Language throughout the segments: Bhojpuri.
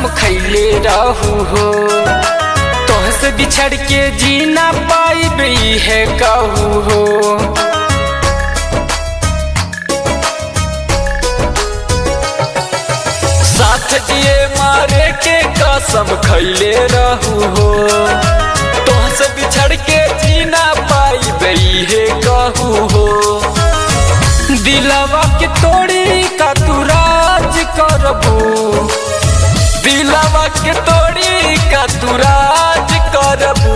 कसम खैले रहू हो, तोहसे बिछड़ के जीना पाइबे है कहू हो। साथ जिए मारे के कसम खैले रहू हो, तोहसे बिछड़ के जीना पाइबे है कहू हो। दिलवा के तोड़ी का तू राज करबू, दिलवा के तोड़ी का तू राज करबू।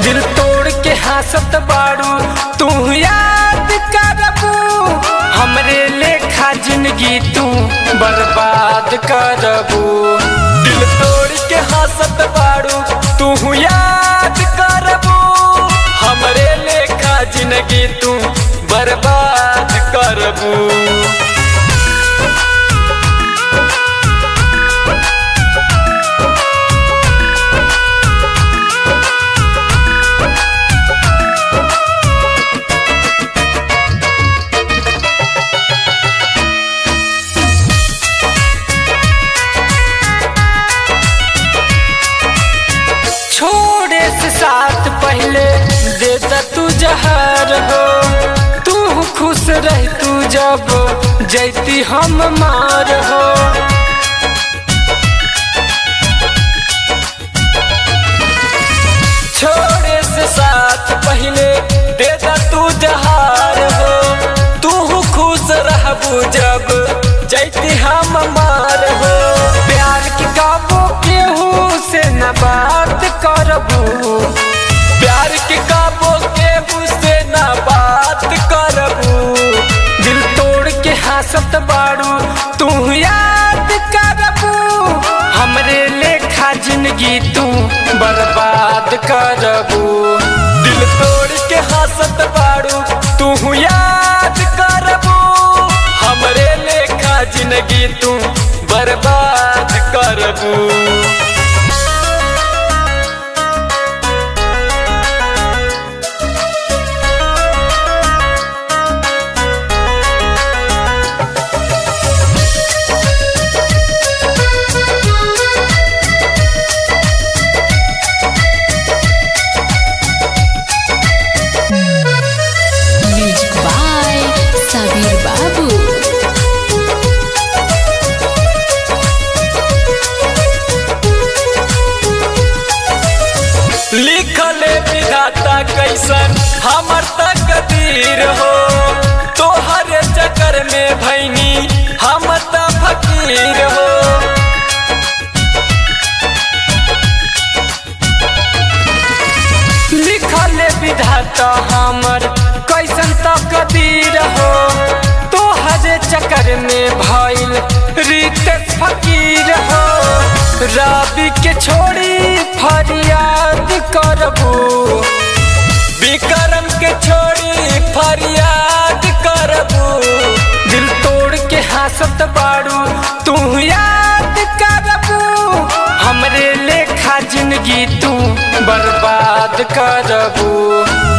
दिल तोड़ के हंसत बारू तू याद करबू, हमरे लेखा जिंदगी तू बर्बाद करबू। दिल तोड़ के हंसत बारू तू याद करबू, हमरे लेखा जिंदगी तू बर्बाद करबू। छोड़े से साथ पहले देता तू जहर हो, तू खुश रह तू जब जैती हम मार हो। छोड़े से साथ पहले देता तू जहर हो, तू खुश रहबू जब जैती हम मार हो। प्यार की काबू केहू से न बात करबू, प्यार के काबू केहू से न बात करबू। दिल तोड़ के हंसत बारू तू याद करबू, हमरे लेखा जिंदगी तू बर्बाद करबू। दिल तोड़ के हंसत बारू तू याद करबू, हमरे लेखा जिंदगी तू बर्बाद करबू। लिखले विधाता कैसन हमर तकदीर हो, तोहर चक्कर में भैनी हम त फकीर हो। लिखले विधाता हमर कैसन तकदीर हो, तोहर चक्कर में भइल रितेश फकीर हो। रवि के छोड़ी फरियाद करबू, विक्रम के छोड़ी फरियाद करबू। दिल तोड़ के हंसत बारू तू याद करबू, हमरे लेखा जिंदगी तू बर्बाद करबू।